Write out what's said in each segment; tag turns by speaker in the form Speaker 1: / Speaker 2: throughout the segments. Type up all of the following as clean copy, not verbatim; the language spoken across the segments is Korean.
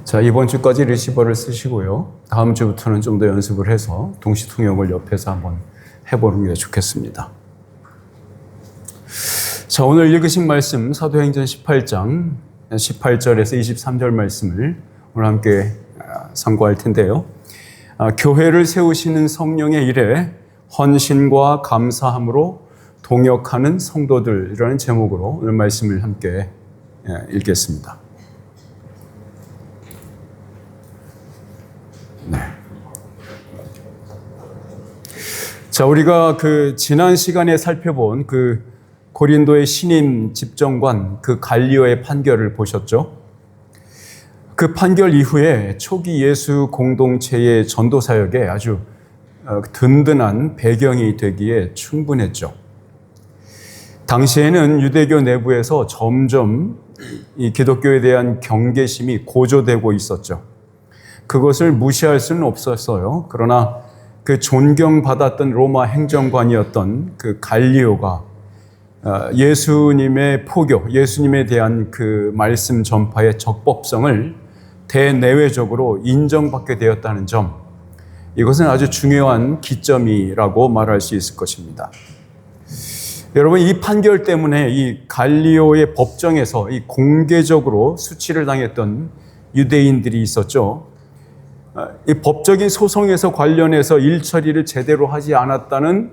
Speaker 1: 자, 이번 주까지 리시버를 쓰시고요. 다음 주부터는 좀 더 연습을 해서 동시 통역을 옆에서 한번 해보는 게 좋겠습니다. 자, 오늘 읽으신 말씀 사도행전 18장 18절에서 23절 말씀을 오늘 함께 상고할 텐데요. 교회를 세우시는 성령의 일에 헌신과 감사함으로 동역하는 성도들이라는 제목으로 오늘 말씀을 함께 읽겠습니다. 네. 자, 우리가 지난 시간에 살펴본 고린도의 신임 집정관 갈리오의 판결을 보셨죠? 그 판결 이후에 초기 예수 공동체의 전도 사역에 아주 든든한 배경이 되기에 충분했죠. 당시에는 유대교 내부에서 점점 이 기독교에 대한 경계심이 고조되고 있었죠. 그것을 무시할 수는 없었어요. 그러나 존경받았던 로마 행정관이었던 갈리오가 예수님의 포교, 예수님에 대한 말씀 전파의 적법성을 대내외적으로 인정받게 되었다는 점, 이것은 아주 중요한 기점이라고 말할 수 있을 것입니다. 여러분, 이 판결 때문에 이 갈리오의 법정에서 이 공개적으로 수치를 당했던 유대인들이 있었죠. 이 법적인 소송에서 관련해서 일 처리를 제대로 하지 않았다는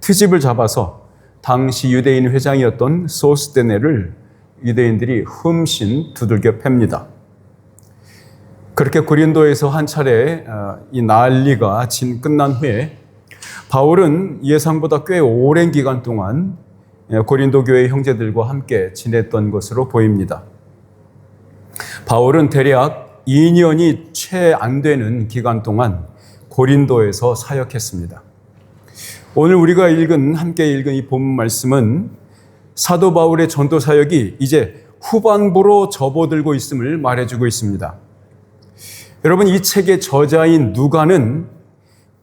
Speaker 1: 트집을 잡아서 당시 유대인 회장이었던 소스데네를 유대인들이 흠씬 두들겨 팹니다. 그렇게 고린도에서 한 차례 이 난리가 끝난 후에 바울은 예상보다 꽤 오랜 기간 동안 고린도 교회 형제들과 함께 지냈던 것으로 보입니다. 바울은 대략 2년이 채 안 되는 기간 동안 고린도에서 사역했습니다. 오늘 우리가 함께 읽은 이 본문 말씀은 사도 바울의 전도 사역이 이제 후반부로 접어들고 있음을 말해주고 있습니다. 여러분, 이 책의 저자인 누가는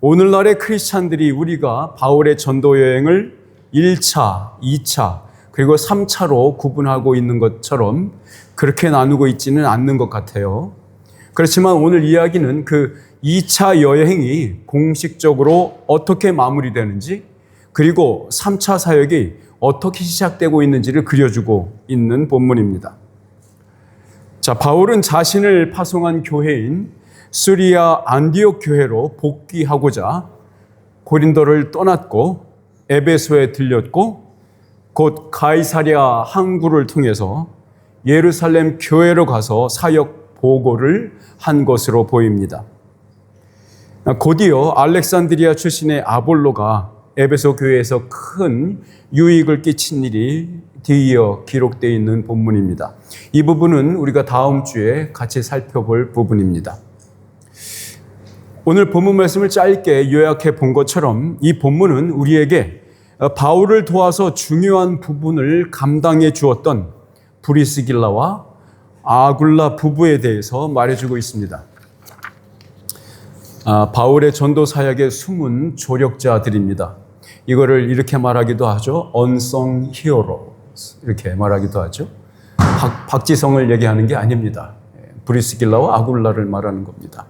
Speaker 1: 오늘날의 크리스찬들이 우리가 바울의 전도 여행을 1차, 2차, 그리고 3차로 구분하고 있는 것처럼 그렇게 나누고 있지는 않는 것 같아요. 그렇지만 오늘 이야기는 2차 여행이 공식적으로 어떻게 마무리되는지, 그리고 3차 사역이 어떻게 시작되고 있는지를 그려주고 있는 본문입니다. 자, 바울은 자신을 파송한 교회인 시리아 안디옥 교회로 복귀하고자 고린도를 떠났고 에베소에 들렸고 곧 가이사랴 항구를 통해서 예루살렘 교회로 가서 사역 보고를 한 것으로 보입니다. 곧이어 알렉산드리아 출신의 아볼로가 에베소 교회에서 큰 유익을 끼친 일이 뒤이어 기록되어 있는 본문입니다. 이 부분은 우리가 다음 주에 같이 살펴볼 부분입니다. 오늘 본문 말씀을 짧게 요약해 본 것처럼 이 본문은 우리에게 바울을 도와서 중요한 부분을 감당해 주었던 브리스길라와 아굴라 부부에 대해서 말해주고 있습니다. 바울의 전도 사역의 숨은 조력자들입니다. 이거를 이렇게 말하기도 하죠. unsung heroes, 이렇게 말하기도 하죠. 박지성을 얘기하는 게 아닙니다. 브리스길라와 아굴라를 말하는 겁니다.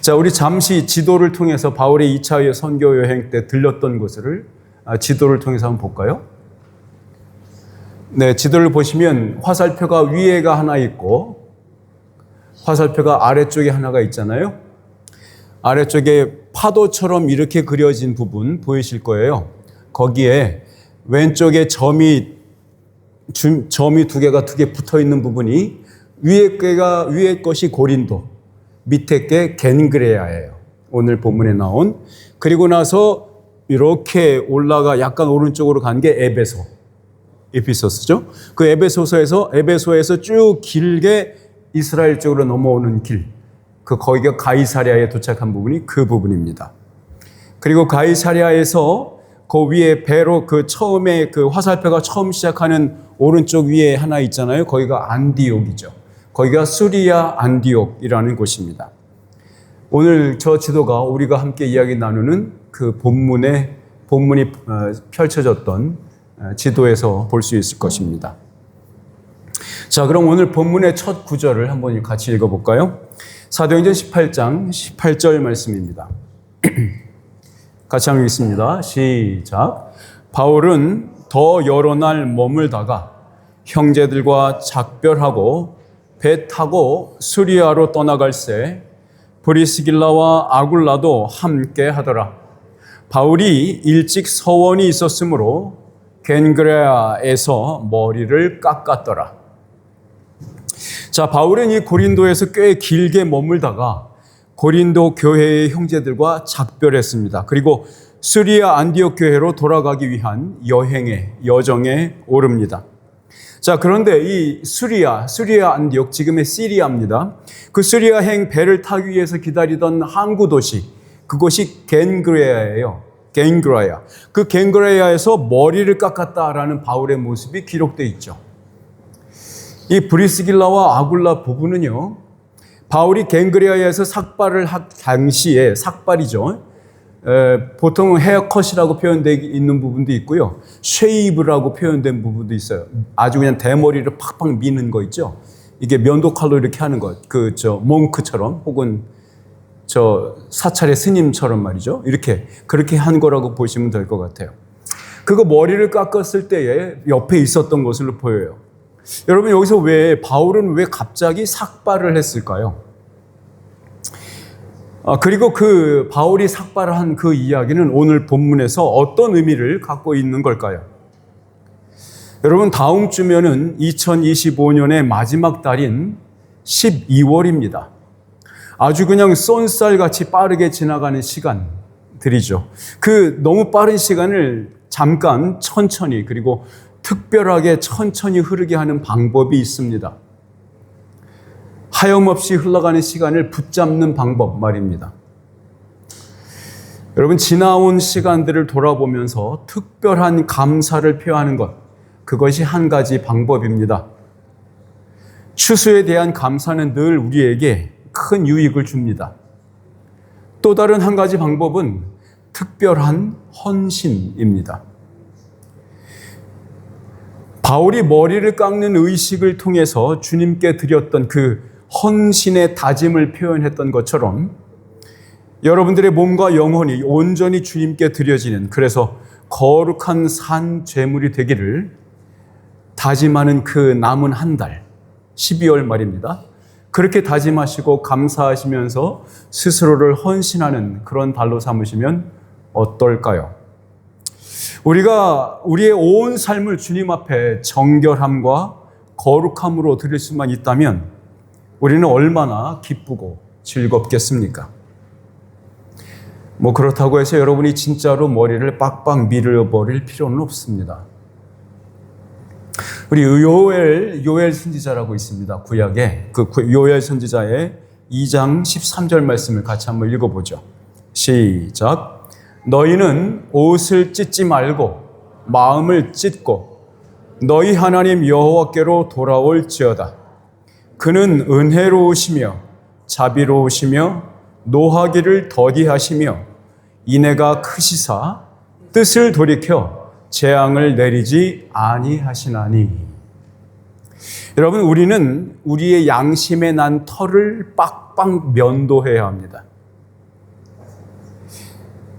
Speaker 1: 자, 우리 잠시 지도를 통해서 바울의 2차 선교 여행 때 들렸던 곳을 지도를 통해서 한번 볼까요? 네, 지도를 보시면 화살표가 위에가 하나 있고 화살표가 아래쪽에 하나가 있잖아요. 아래쪽에 파도처럼 이렇게 그려진 부분 보이실 거예요. 거기에 왼쪽에 점이 두 개가 붙어 있는 부분이 위에 것이 고린도, 밑에 게 겐그레아예요. 오늘 본문에 나온. 그리고 나서 이렇게 올라가 약간 오른쪽으로 간 게 에베소스죠. 그 에베소에서 쭉 길게 이스라엘 쪽으로 넘어오는 길. 거기가 가이사랴에 도착한 부분이 그 부분입니다. 그리고 가이사랴에서 그 위에 배로 처음에 화살표가 처음 시작하는 오른쪽 위에 하나 있잖아요. 거기가 안디옥이죠. 거기가 시리아 안디옥이라는 곳입니다. 오늘 저 지도가 우리가 함께 이야기 나누는 본문이 펼쳐졌던 지도에서 볼 수 있을 것입니다. 자, 그럼 오늘 본문의 첫 구절을 한번 같이 읽어볼까요? 사도행전 18장 18절 말씀입니다. 같이 한번 읽겠습니다. 시작. 바울은 더 여러 날 머물다가 형제들과 작별하고 배 타고 수리아로 떠나갈새 브리스길라와 아굴라도 함께 하더라. 바울이 일찍 서원이 있었으므로 겐그레아에서 머리를 깎았더라. 자, 바울은 이 고린도에서 꽤 길게 머물다가 고린도 교회의 형제들과 작별했습니다. 그리고 수리아 안디옥 교회로 돌아가기 위한 여정에 오릅니다. 자, 그런데 이 수리아 안디옥, 지금의 시리아입니다. 그 수리아행 배를 타기 위해서 기다리던 항구 도시, 그곳이 겐그레아예요. 겐그레아. 그 겐그레아에서 머리를 깎았다라는 바울의 모습이 기록되어 있죠. 이 브리스길라와 아굴라 부부는요, 바울이 겐그레아에서 삭발을 한 당시에, 삭발이죠. 보통 헤어컷이라고 표현되어 있는 부분도 있고요. 쉐이브라고 표현된 부분도 있어요. 아주 그냥 대머리를 팍팍 미는 거 있죠. 이게 면도칼로 이렇게 하는 것. 몽크처럼 혹은 사찰의 스님처럼 말이죠. 그렇게 한 거라고 보시면 될 것 같아요. 그거 머리를 깎았을 때에 옆에 있었던 것으로 보여요. 여러분, 여기서 바울은 왜 갑자기 삭발을 했을까요? 그리고 그 바울이 삭발을 한 그 이야기는 오늘 본문에서 어떤 의미를 갖고 있는 걸까요? 여러분, 다음 주면은 2025년의 마지막 달인 12월입니다. 아주 그냥 쏜살같이 빠르게 지나가는 시간들이죠. 그 너무 빠른 시간을 잠깐 천천히, 그리고 특별하게 천천히 흐르게 하는 방법이 있습니다. 하염없이 흘러가는 시간을 붙잡는 방법 말입니다. 여러분, 지나온 시간들을 돌아보면서 특별한 감사를 표하는 것, 그것이 한 가지 방법입니다. 추수에 대한 감사는 늘 우리에게 큰 유익을 줍니다. 또 다른 한 가지 방법은 특별한 헌신입니다. 바울이 머리를 깎는 의식을 통해서 주님께 드렸던 그 헌신의 다짐을 표현했던 것처럼 여러분들의 몸과 영혼이 온전히 주님께 드려지는, 그래서 거룩한 산 제물이 되기를 다짐하는 그 남은 한 달, 12월 말입니다. 그렇게 다짐하시고 감사하시면서 스스로를 헌신하는 그런 달로 삼으시면 어떨까요? 우리가 우리의 온 삶을 주님 앞에 정결함과 거룩함으로 드릴 수만 있다면 우리는 얼마나 기쁘고 즐겁겠습니까? 그렇다고 해서 여러분이 진짜로 머리를 빡빡 밀어버릴 필요는 없습니다. 우리 요엘 선지자라고 있습니다. 구약에 그 요엘 선지자의 2장 13절 말씀을 같이 한번 읽어보죠. 시작. 너희는 옷을 찢지 말고 마음을 찢고 너희 하나님 여호와께로 돌아올지어다. 그는 은혜로우시며 자비로우시며 노하기를 더디하시며 인애가 크시사 뜻을 돌이켜 재앙을 내리지 아니하시나니. 여러분, 우리는 우리의 양심에 난 털을 빡빡 면도해야 합니다.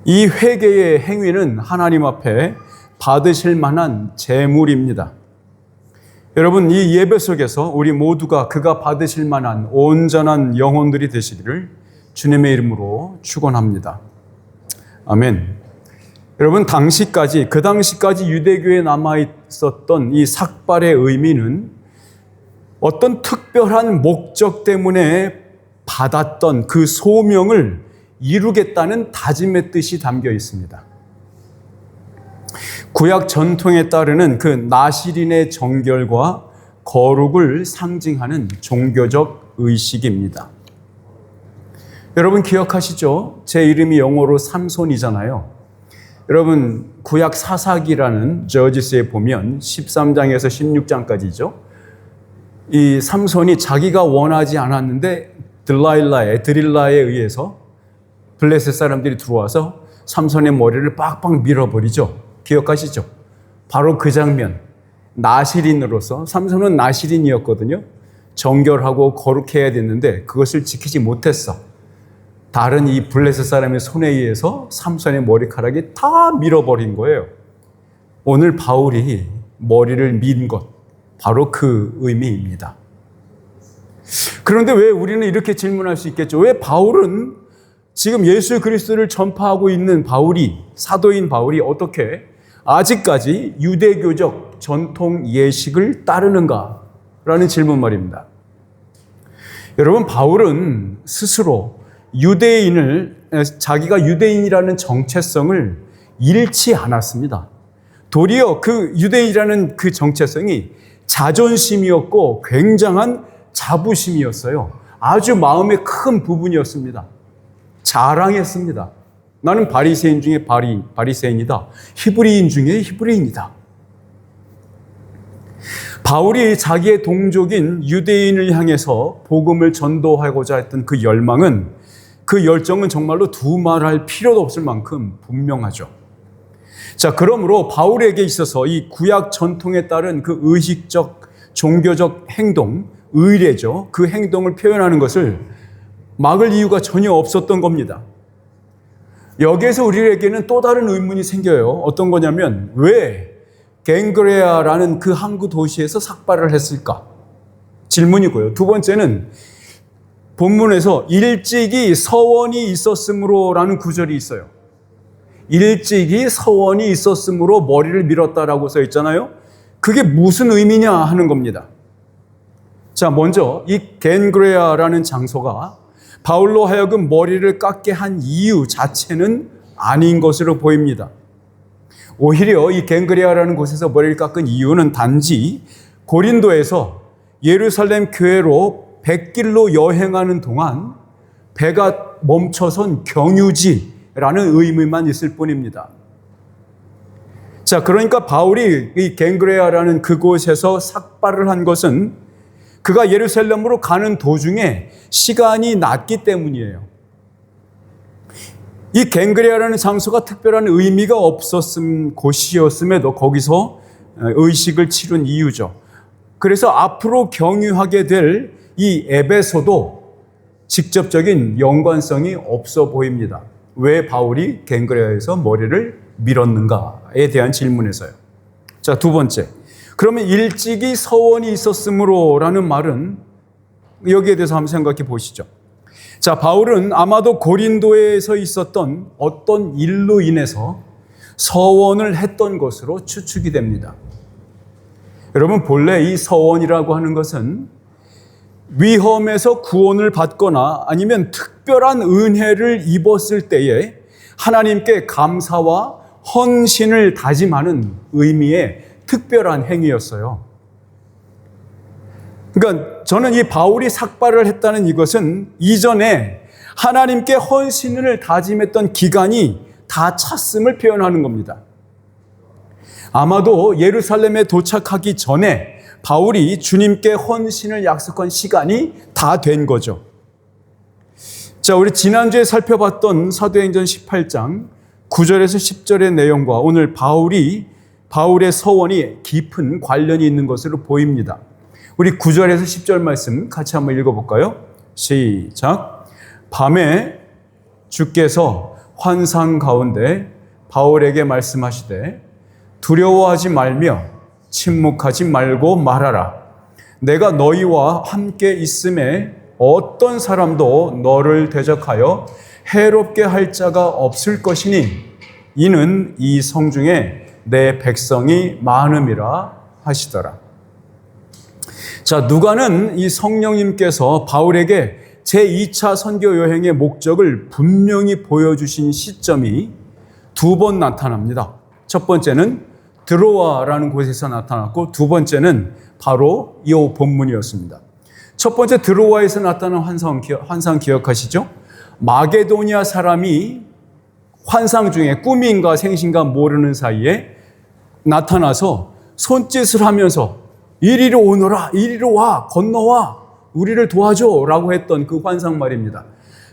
Speaker 1: 이 회개의 행위는 하나님 앞에 받으실 만한 제물입니다. 여러분, 이 예배 속에서 우리 모두가 그가 받으실 만한 온전한 영혼들이 되시기를 주님의 이름으로 축원합니다. 아멘. 여러분, 그 당시까지 유대교에 남아있었던 이 삭발의 의미는 어떤 특별한 목적 때문에 받았던 그 소명을 이루겠다는 다짐의 뜻이 담겨 있습니다. 구약 전통에 따르는 그 나실인의 정결과 거룩을 상징하는 종교적 의식입니다. 여러분 기억하시죠? 제 이름이 영어로 삼손이잖아요. 여러분, 구약 사사기라는 저지스에 보면 13장에서 16장까지죠. 이 삼손이 자기가 원하지 않았는데 드릴라에 의해서 블레셋 사람들이 들어와서 삼손의 머리를 빡빡 밀어버리죠. 기억하시죠? 바로 그 장면. 나시린으로서, 삼손은 나시린이었거든요. 정결하고 거룩해야 됐는데 그것을 지키지 못했어. 다른 이 블레셋 사람의 손에 의해서 삼손의 머리카락이 다 밀어버린 거예요. 오늘 바울이 머리를 민 것, 바로 그 의미입니다. 그런데 왜 우리는 이렇게 질문할 수 있겠죠? 왜 바울은 지금 예수 그리스도를 전파하고 있는 바울이, 사도인 바울이 어떻게 아직까지 유대교적 전통 예식을 따르는가? 라는 질문 말입니다. 여러분, 바울은 스스로 자기가 유대인이라는 정체성을 잃지 않았습니다. 도리어 그 유대인이라는 그 정체성이 자존심이었고 굉장한 자부심이었어요. 아주 마음의 큰 부분이었습니다. 자랑했습니다. 나는 바리새인 중에 바리새인이다. 히브리인 중에 히브리인이다. 바울이 자기의 동족인 유대인을 향해서 복음을 전도하고자 했던 그 열망은, 그 열정은 정말로 두말할 필요도 없을 만큼 분명하죠. 자, 그러므로 바울에게 있어서 이 구약 전통에 따른 그 의식적, 종교적 행동, 의례죠. 그 행동을 표현하는 것을 막을 이유가 전혀 없었던 겁니다. 여기에서 우리에게는 또 다른 의문이 생겨요. 어떤 거냐면, 왜 갱그레아라는 그 항구 도시에서 삭발을 했을까? 질문이고요. 두 번째는 본문에서 일찍이 서원이 있었으므로라는 구절이 있어요. 일찍이 서원이 있었으므로 머리를 밀었다라고 써 있잖아요. 그게 무슨 의미냐 하는 겁니다. 자, 먼저 이 갱그레아라는 장소가 바울로 하여금 머리를 깎게 한 이유 자체는 아닌 것으로 보입니다. 오히려 이 갱그레아라는 곳에서 머리를 깎은 이유는 단지 고린도에서 예루살렘 교회로 백길로 여행하는 동안 배가 멈춰선 경유지라는 의미만 있을 뿐입니다. 자, 그러니까 바울이 이 갱그레아라는 그곳에서 삭발을 한 것은 그가 예루살렘으로 가는 도중에 시간이 났기 때문이에요. 이 갱그레아라는 장소가 특별한 의미가 없었음 곳이었음에도 거기서 의식을 치른 이유죠. 그래서 앞으로 경유하게 될 이 에베소도 직접적인 연관성이 없어 보입니다. 왜 바울이 갱그레아에서 머리를 밀었는가에 대한 질문에서요. 자, 두 번째. 그러면 일찍이 서원이 있었으므로라는 말은 여기에 대해서 한번 생각해 보시죠. 자, 바울은 아마도 고린도에서 있었던 어떤 일로 인해서 서원을 했던 것으로 추측이 됩니다. 여러분, 본래 이 서원이라고 하는 것은 위험에서 구원을 받거나 아니면 특별한 은혜를 입었을 때에 하나님께 감사와 헌신을 다짐하는 의미의 특별한 행위였어요. 그러니까 저는 이 바울이 삭발을 했다는 이것은 이전에 하나님께 헌신을 다짐했던 기간이 다 찼음을 표현하는 겁니다. 아마도 예루살렘에 도착하기 전에 바울이 주님께 헌신을 약속한 시간이 다 된 거죠. 자, 우리 지난주에 살펴봤던 사도행전 18장 9절에서 10절의 내용과 오늘 바울의 서원이 깊은 관련이 있는 것으로 보입니다. 우리 9절에서 10절 말씀 같이 한번 읽어볼까요? 시작. 밤에 주께서 환상 가운데 바울에게 말씀하시되 두려워하지 말며 침묵하지 말고 말하라. 내가 너희와 함께 있음에 어떤 사람도 너를 대적하여 해롭게 할 자가 없을 것이니 이는 이 성중에 내 백성이 많음이라 하시더라. 자, 누가는 이 성령님께서 바울에게 제2차 선교 여행의 목적을 분명히 보여주신 시점이 두 번 나타납니다. 첫 번째는 드로아라는 곳에서 나타났고 두 번째는 바로 이 본문이었습니다. 첫 번째 드로아에서 나타난 환상 기억하시죠? 마게도니아 사람이 환상 중에 꿈인가 생신가 모르는 사이에 나타나서 손짓을 하면서 이리로 오너라, 이리로 와, 건너와, 우리를 도와줘 라고 했던 그 환상 말입니다.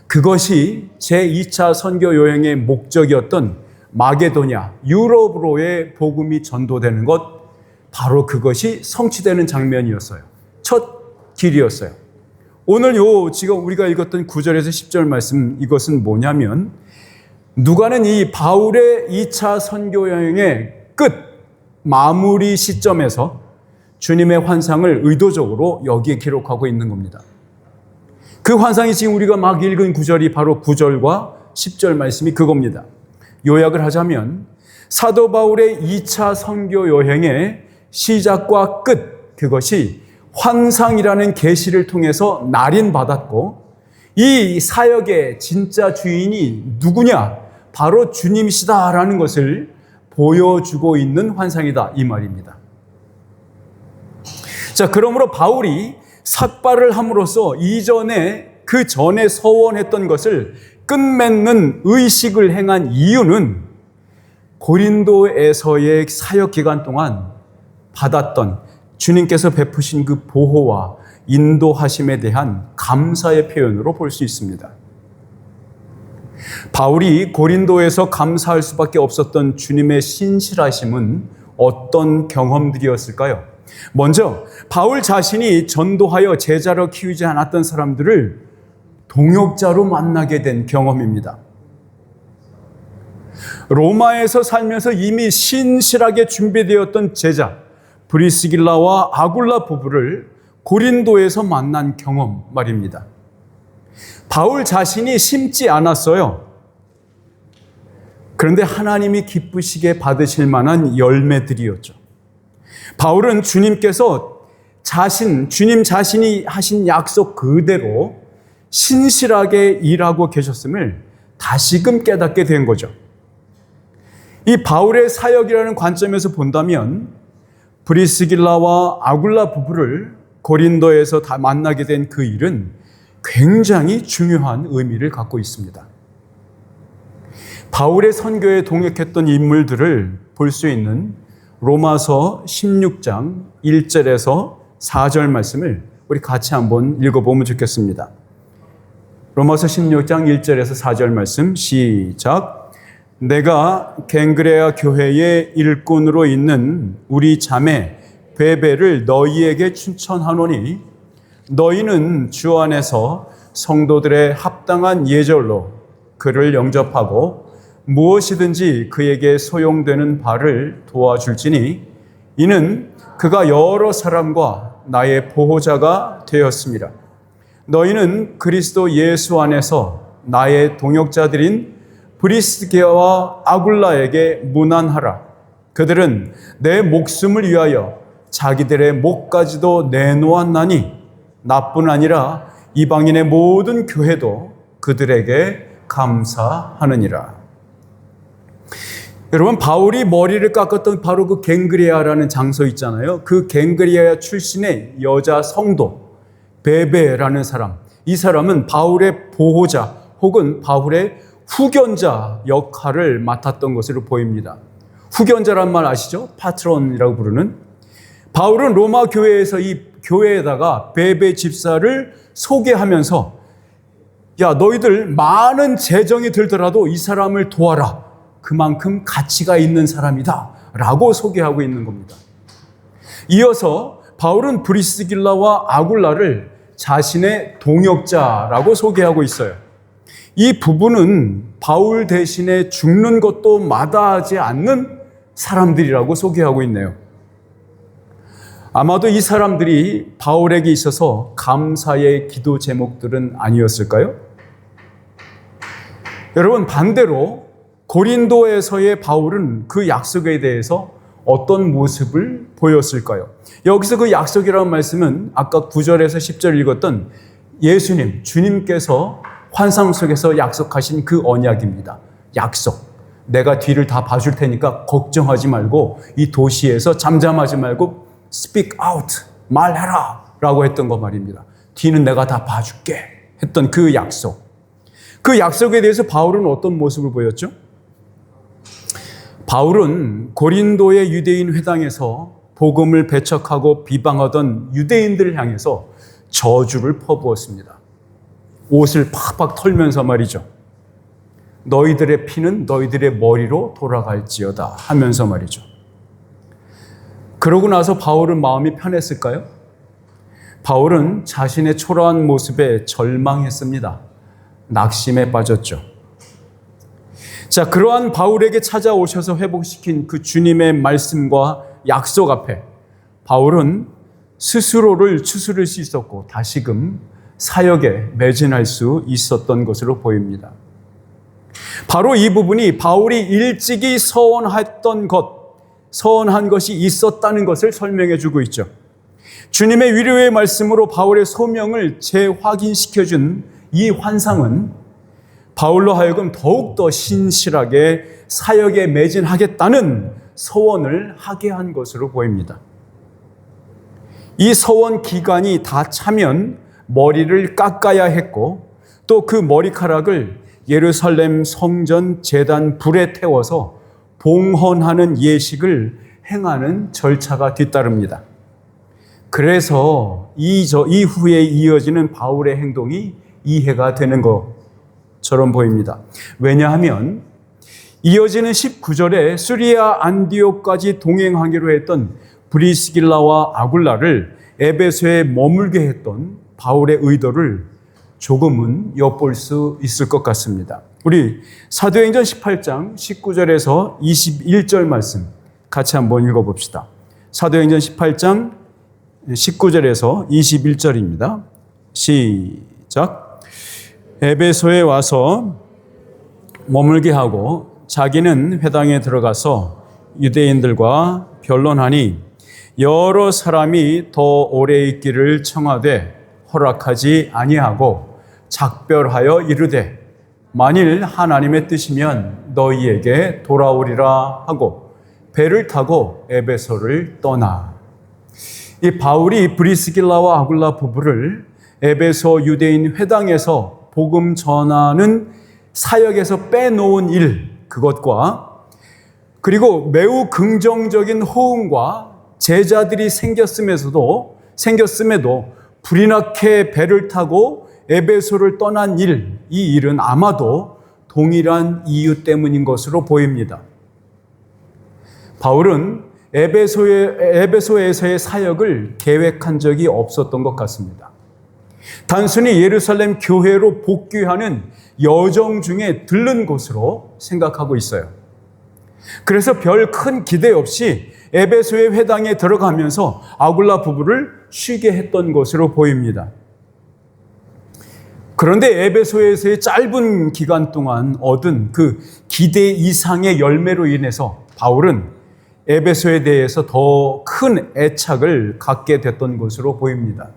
Speaker 1: 그것이 제2차 선교 여행의 목적이었던 마게도냐, 유럽으로의 복음이 전도되는 것, 바로 그것이 성취되는 장면이었어요. 첫 길이었어요. 오늘 지금 우리가 읽었던 9절에서 10절 말씀, 이것은 뭐냐면 누가는 이 바울의 2차 선교 여행의 끝 마무리 시점에서 주님의 환상을 의도적으로 여기에 기록하고 있는 겁니다. 그 환상이 지금 우리가 막 읽은 9절이 바로 9절과 10절 말씀이 그겁니다. 요약을 하자면 사도 바울의 2차 선교 여행의 시작과 끝, 그것이 환상이라는 계시를 통해서 날인받았고, 이 사역의 진짜 주인이 누구냐? 바로 주님이시다라는 것을 보여주고 있는 환상이다, 이 말입니다. 자, 그러므로 바울이 삭발을 함으로써 그 전에 서원했던 것을 끝맺는 의식을 행한 이유는 고린도에서의 사역 기간 동안 받았던 주님께서 베푸신 그 보호와 인도하심에 대한 감사의 표현으로 볼 수 있습니다. 바울이 고린도에서 감사할 수밖에 없었던 주님의 신실하심은 어떤 경험들이었을까요? 먼저 바울 자신이 전도하여 제자로 키우지 않았던 사람들을 동역자로 만나게 된 경험입니다. 로마에서 살면서 이미 신실하게 준비되었던 제자 브리스길라와 아굴라 부부를 고린도에서 만난 경험 말입니다. 바울 자신이 심지 않았어요. 그런데 하나님이 기쁘시게 받으실 만한 열매들이었죠. 바울은 주님께서 주님 자신이 하신 약속 그대로 신실하게 일하고 계셨음을 다시금 깨닫게 된 거죠. 이 바울의 사역이라는 관점에서 본다면 브리스길라와 아굴라 부부를 고린도에서 다 만나게 된 그 일은 굉장히 중요한 의미를 갖고 있습니다. 바울의 선교에 동역했던 인물들을 볼 수 있는 로마서 16장 1절에서 4절 말씀을 우리 같이 한번 읽어보면 좋겠습니다. 로마서 16장 1절에서 4절 말씀 시작. 내가 갱그레아 교회의 일꾼으로 있는 우리 자매 베베를 너희에게 추천하노니 너희는 주 안에서 성도들의 합당한 예절로 그를 영접하고 무엇이든지 그에게 소용되는 바를 도와줄지니 이는 그가 여러 사람과 나의 보호자가 되었습니다. 너희는 그리스도 예수 안에서 나의 동역자들인 브리스게와 아굴라에게 문안하라. 그들은 내 목숨을 위하여 자기들의 목까지도 내놓았나니 나뿐 아니라 이방인의 모든 교회도 그들에게 감사하느니라. 여러분, 바울이 머리를 깎았던 바로 그 갱그레아라는 장소 있잖아요. 그 갱그레아 출신의 여자 성도 베베라는 사람, 이 사람은 바울의 보호자 혹은 바울의 후견자 역할을 맡았던 것으로 보입니다. 후견자란 말 아시죠? 파트론이라고 부르는. 바울은 로마 교회에서 이 교회에다가 베베 집사를 소개하면서 야, 너희들 많은 재정이 들더라도 이 사람을 도와라. 그만큼 가치가 있는 사람이다 라고 소개하고 있는 겁니다. 이어서 바울은 브리스길라와 아굴라를 자신의 동역자라고 소개하고 있어요. 이 부부는 바울 대신에 죽는 것도 마다하지 않는 사람들이라고 소개하고 있네요. 아마도 이 사람들이 바울에게 있어서 감사의 기도 제목들은 아니었을까요? 여러분, 반대로 고린도에서의 바울은 그 약속에 대해서 어떤 모습을 보였을까요? 여기서 그 약속이라는 말씀은 아까 9절에서 10절 읽었던 예수님, 주님께서 환상 속에서 약속하신 그 언약입니다. 약속. 내가 뒤를 다 봐줄 테니까 걱정하지 말고 이 도시에서 잠잠하지 말고 speak out, 말해라 라고 했던 거 말입니다. 뒤는 내가 다 봐줄게 했던 그 약속. 그 약속에 대해서 바울은 어떤 모습을 보였죠? 바울은 고린도의 유대인 회당에서 복음을 배척하고 비방하던 유대인들을 향해서 저주를 퍼부었습니다. 옷을 팍팍 털면서 말이죠. 너희들의 피는 너희들의 머리로 돌아갈지어다 하면서 말이죠. 그러고 나서 바울은 마음이 편했을까요? 바울은 자신의 초라한 모습에 절망했습니다. 낙심에 빠졌죠. 자, 그러한 바울에게 찾아오셔서 회복시킨 그 주님의 말씀과 약속 앞에 바울은 스스로를 추스릴 수 있었고 다시금 사역에 매진할 수 있었던 것으로 보입니다. 바로 이 부분이 바울이 일찍이 서원한 것이 있었다는 것을 설명해 주고 있죠. 주님의 위로의 말씀으로 바울의 소명을 재확인시켜준 이 환상은 바울로 하여금 더욱더 신실하게 사역에 매진하겠다는 서원을 하게 한 것으로 보입니다. 이 서원 기간이 다 차면 머리를 깎아야 했고 또 그 머리카락을 예루살렘 성전 제단 불에 태워서 봉헌하는 예식을 행하는 절차가 뒤따릅니다. 그래서 이후에 이어지는 바울의 행동이 이해가 되는 것처럼 보입니다. 왜냐하면 이어지는 19절에 수리아 안디옥까지 동행하기로 했던 브리스길라와 아굴라를 에베소에 머물게 했던 바울의 의도를 조금은 엿볼 수 있을 것 같습니다. 우리 사도행전 18장 19절에서 21절 말씀 같이 한번 읽어봅시다. 사도행전 18장 19절에서 21절입니다. 시작. 에베소에 와서 머물게 하고 자기는 회당에 들어가서 유대인들과 변론하니 여러 사람이 더 오래 있기를 청하되 허락하지 아니하고 작별하여 이르되 만일 하나님의 뜻이면 너희에게 돌아오리라 하고 배를 타고 에베소를 떠나. 이 바울이 브리스길라와 아굴라 부부를 에베소 유대인 회당에서 복음 전하는 사역에서 빼놓은 일, 그것과 그리고 매우 긍정적인 호응과 제자들이 생겼음에도 불이 나게 배를 타고 에베소를 떠난 일, 이 일은 아마도 동일한 이유 때문인 것으로 보입니다. 바울은 에베소에서의 사역을 계획한 적이 없었던 것 같습니다. 단순히 예루살렘 교회로 복귀하는 여정 중에 들른 곳으로 생각하고 있어요. 그래서 별 큰 기대 없이 에베소의 회당에 들어가면서 아굴라 부부를 쉬게 했던 것으로 보입니다. 그런데 에베소에서의 짧은 기간 동안 얻은 그 기대 이상의 열매로 인해서 바울은 에베소에 대해서 더 큰 애착을 갖게 됐던 것으로 보입니다.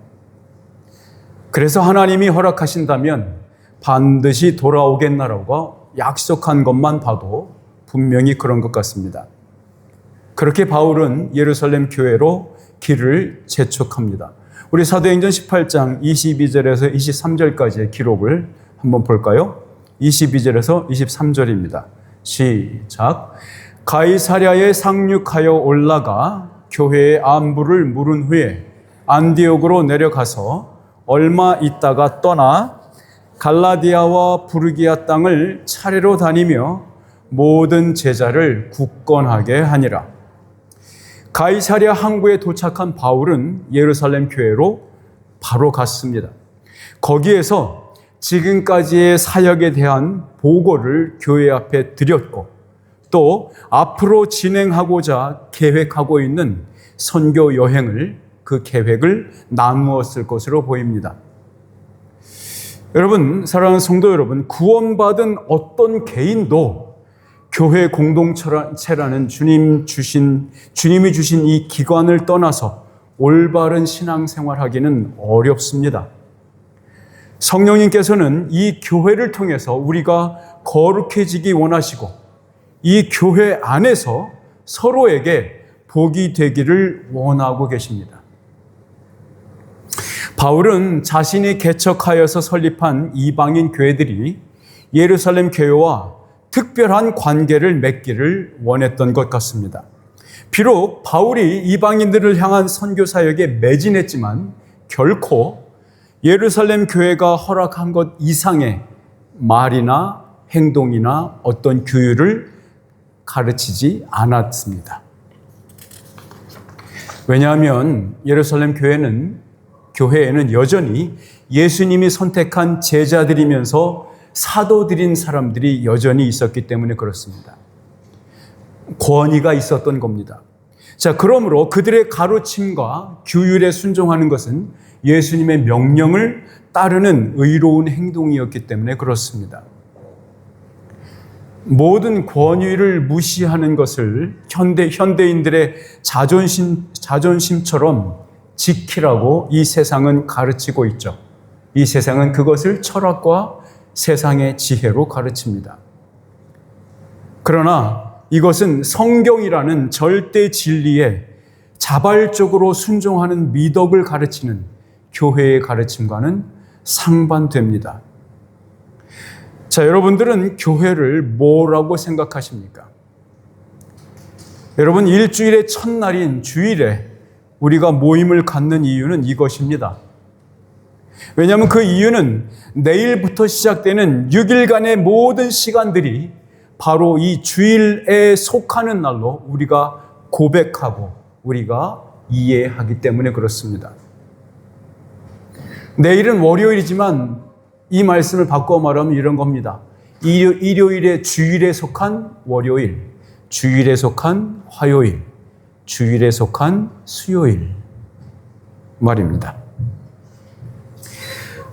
Speaker 1: 그래서 하나님이 허락하신다면 반드시 돌아오겠나라고 약속한 것만 봐도 분명히 그런 것 같습니다. 그렇게 바울은 예루살렘 교회로 길을 재촉합니다. 우리 사도행전 18장 22절에서 23절까지의 기록을 한번 볼까요? 22절에서 23절입니다. 시작. 가이사랴에 상륙하여 올라가 교회의 안부를 물은 후에 안디옥으로 내려가서 얼마 있다가 떠나 갈라디아와 부르기아 땅을 차례로 다니며 모든 제자를 굳건하게 하니라. 가이사랴 항구에 도착한 바울은 예루살렘 교회로 바로 갔습니다. 거기에서 지금까지의 사역에 대한 보고를 교회 앞에 드렸고 또 앞으로 진행하고자 계획하고 있는 선교 여행을 그 계획을 나누었을 것으로 보입니다. 여러분, 사랑하는 성도 여러분, 구원받은 어떤 개인도 교회 공동체라는 주님이 주신 이 기관을 떠나서 올바른 신앙생활하기는 어렵습니다. 성령님께서는 이 교회를 통해서 우리가 거룩해지기 원하시고 이 교회 안에서 서로에게 복이 되기를 원하고 계십니다. 바울은 자신이 개척하여서 설립한 이방인 교회들이 예루살렘 교회와 특별한 관계를 맺기를 원했던 것 같습니다. 비록 바울이 이방인들을 향한 선교 사역에 매진했지만 결코 예루살렘 교회가 허락한 것 이상의 말이나 행동이나 어떤 규율을 가르치지 않았습니다. 왜냐하면 예루살렘 교회에는 여전히 예수님이 선택한 제자들이면서 사도들인 사람들이 여전히 있었기 때문에 그렇습니다. 권위가 있었던 겁니다. 자, 그러므로 그들의 가르침과 규율에 순종하는 것은 예수님의 명령을 따르는 의로운 행동이었기 때문에 그렇습니다. 모든 권위를 무시하는 것을 현대인들의 자존심처럼 지키라고 이 세상은 가르치고 있죠. 이 세상은 그것을 철학과 세상의 지혜로 가르칩니다. 그러나 이것은 성경이라는 절대 진리에 자발적으로 순종하는 미덕을 가르치는 교회의 가르침과는 상반됩니다. 자, 여러분들은 교회를 뭐라고 생각하십니까? 여러분, 일주일의 첫날인 주일에 우리가 모임을 갖는 이유는 이것입니다. 왜냐하면 그 이유는 내일부터 시작되는 6일간의 모든 시간들이 바로 이 주일에 속하는 날로 우리가 고백하고 우리가 이해하기 때문에 그렇습니다. 내일은 월요일이지만 이 말씀을 바꿔 말하면 이런 겁니다. 일요일에 주일에 속한 월요일, 주일에 속한 화요일, 주일에 속한 수요일 말입니다.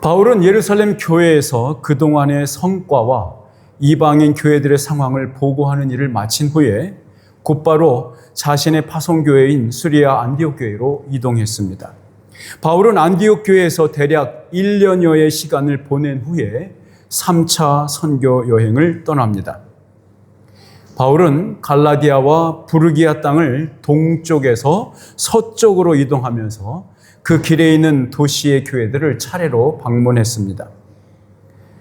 Speaker 1: 바울은 예루살렘 교회에서 그동안의 성과와 이방인 교회들의 상황을 보고하는 일을 마친 후에 곧바로 자신의 파송교회인 수리아 안디옥 교회로 이동했습니다. 바울은 안디옥 교회에서 대략 1년여의 시간을 보낸 후에 3차 선교 여행을 떠납니다. 바울은 갈라디아와 부르기아 땅을 동쪽에서 서쪽으로 이동하면서 그 길에 있는 도시의 교회들을 차례로 방문했습니다.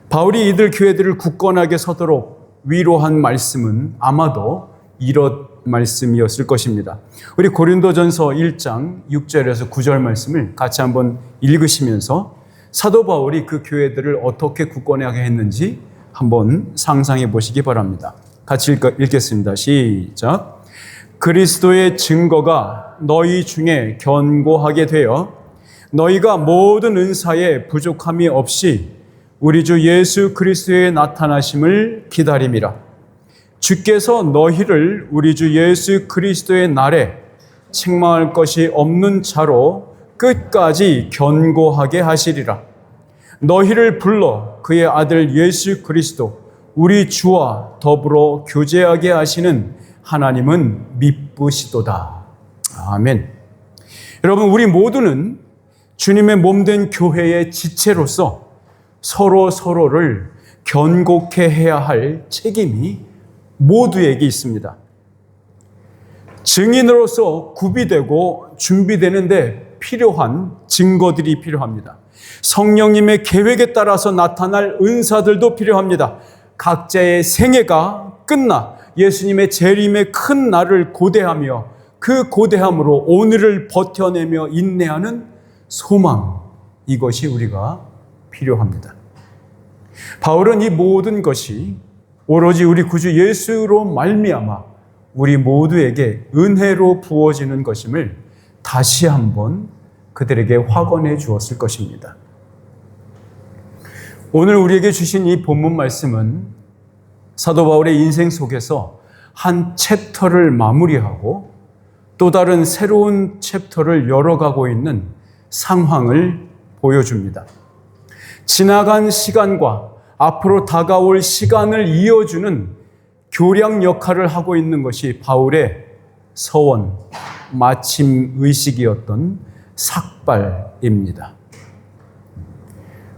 Speaker 1: 바울이 이들 교회들을 굳건하게 서도록 위로한 말씀은 아마도 이런 말씀이었을 것입니다. 우리 고린도전서 1장 6절에서 9절 말씀을 같이 한번 읽으시면서 사도 바울이 그 교회들을 어떻게 굳건하게 했는지 한번 상상해 보시기 바랍니다. 같이 읽겠습니다. 시작. 그리스도의 증거가 너희 중에 견고하게 되어 너희가 모든 은사에 부족함이 없이 우리 주 예수 그리스도의 나타나심을 기다림이라. 주께서 너희를 우리 주 예수 그리스도의 날에 책망할 것이 없는 자로 끝까지 견고하게 하시리라. 너희를 불러 그의 아들 예수 그리스도 우리 주와 더불어 교제하게 하시는 하나님은 미쁘시도다. 아멘. 여러분, 우리 모두는 주님의 몸된 교회의 지체로서 서로를 견고케 해야 할 책임이 모두에게 있습니다. 증인으로서 구비되고 준비되는데 필요한 증거들이 필요합니다. 성령님의 계획에 따라서 나타날 은사들도 필요합니다. 각자의 생애가 끝나 예수님의 재림의 큰 날을 고대하며 그 고대함으로 오늘을 버텨내며 인내하는 소망, 이것이 우리가 필요합니다. 바울은 이 모든 것이 오로지 우리 구주 예수로 말미암아 우리 모두에게 은혜로 부어지는 것임을 다시 한번 그들에게 확언해 주었을 것입니다. 오늘 우리에게 주신 이 본문 말씀은 사도 바울의 인생 속에서 한 챕터를 마무리하고 또 다른 새로운 챕터를 열어가고 있는 상황을 보여줍니다. 지나간 시간과 앞으로 다가올 시간을 이어주는 교량 역할을 하고 있는 것이 바울의 서원, 마침 의식이었던 삭발입니다.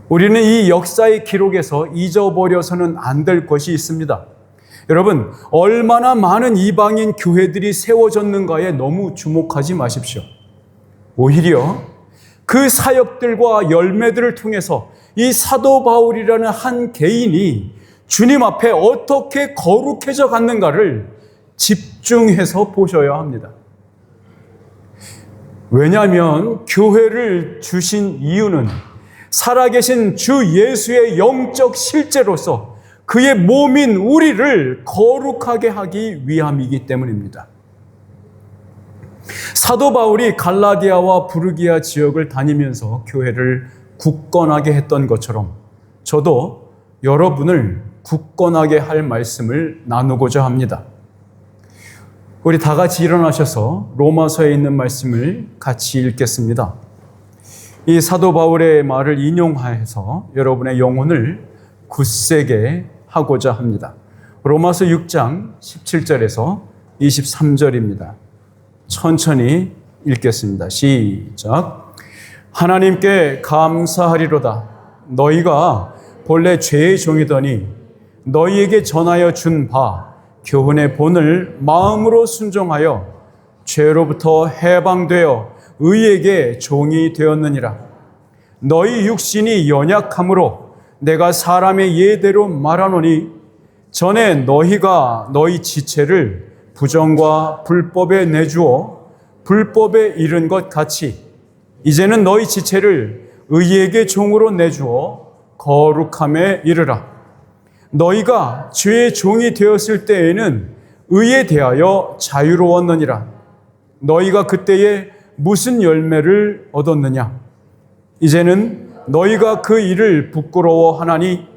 Speaker 1: 우리는 이 역사의 기록에서 잊어버려서는 안 될 것이 있습니다. 여러분, 얼마나 많은 이방인 교회들이 세워졌는가에 너무 주목하지 마십시오. 오히려 그 사역들과 열매들을 통해서 이 사도 바울이라는 한 개인이 주님 앞에 어떻게 거룩해져 갔는가를 집중해서 보셔야 합니다. 왜냐하면 교회를 주신 이유는 살아계신 주 예수의 영적 실제로서 그의 몸인 우리를 거룩하게 하기 위함이기 때문입니다. 사도 바울이 갈라디아와 부르기아 지역을 다니면서 교회를 굳건하게 했던 것처럼 저도 여러분을 굳건하게 할 말씀을 나누고자 합니다. 우리 다 같이 일어나셔서 로마서에 있는 말씀을 같이 읽겠습니다. 이 사도 바울의 말을 인용하여서 여러분의 영혼을 굳세게 하고자 합니다. 로마서 6장 17절에서 23절입니다. 천천히 읽겠습니다. 시작. 하나님께 감사하리로다. 너희가 본래 죄의 종이더니 너희에게 전하여 준 바 교훈의 본을 마음으로 순종하여 죄로부터 해방되어 의에게 종이 되었느니라. 너희 육신이 연약함으로 내가 사람의 예대로 말하노니 전에 너희가 너희 지체를 부정과 불법에 내주어 불법에 이른 것 같이 이제는 너희 지체를 의에게 종으로 내주어 거룩함에 이르라. 너희가 죄의 종이 되었을 때에는 의에 대하여 자유로웠느니라. 너희가 그때에 무슨 열매를 얻었느냐? 이제는 너희가 그 일을 부끄러워하나니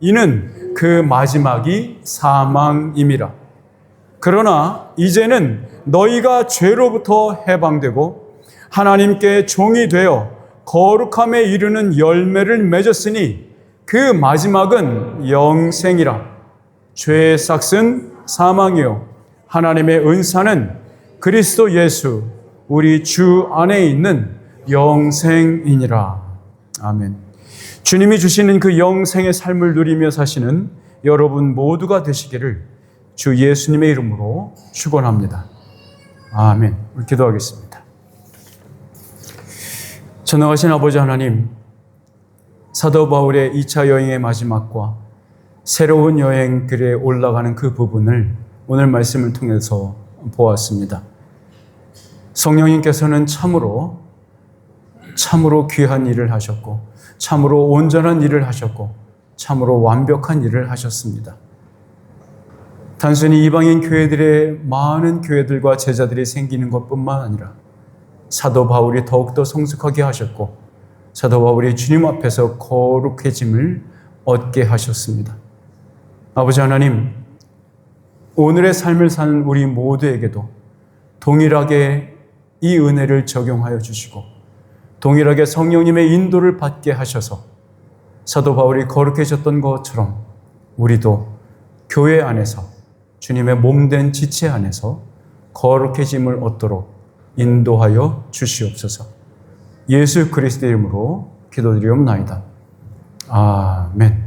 Speaker 1: 이는 그 마지막이 사망임이라. 그러나 이제는 너희가 죄로부터 해방되고 하나님께 종이 되어 거룩함에 이르는 열매를 맺었으니 그 마지막은 영생이라. 죄의 삭은 사망이요 하나님의 은사는 그리스도 예수 우리 주 안에 있는 영생이니라. 아멘. 주님이 주시는 그 영생의 삶을 누리며 사시는 여러분 모두가 되시기를 주 예수님의 이름으로 축원합니다. 아멘. 우리 기도하겠습니다. 전능하신 아버지 하나님, 사도 바울의 2차 여행의 마지막과 새로운 여행길에 올라가는 그 부분을 오늘 말씀을 통해서 보았습니다. 성령님께서는 참으로 귀한 일을 하셨고 참으로 온전한 일을 하셨고 참으로 완벽한 일을 하셨습니다. 단순히 이방인 교회들의 많은 교회들과 제자들이 생기는 것뿐만 아니라 사도 바울이 더욱더 성숙하게 하셨고 사도 바울이 주님 앞에서 거룩해짐을 얻게 하셨습니다. 아버지 하나님, 오늘의 삶을 사는 우리 모두에게도 동일하게 이 은혜를 적용하여 주시고 동일하게 성령님의 인도를 받게 하셔서 사도 바울이 거룩해졌던 것처럼 우리도 교회 안에서 주님의 몸된 지체 안에서 거룩해짐을 얻도록 인도하여 주시옵소서. 예수 그리스도의 이름으로 기도드리옵나이다. 아멘.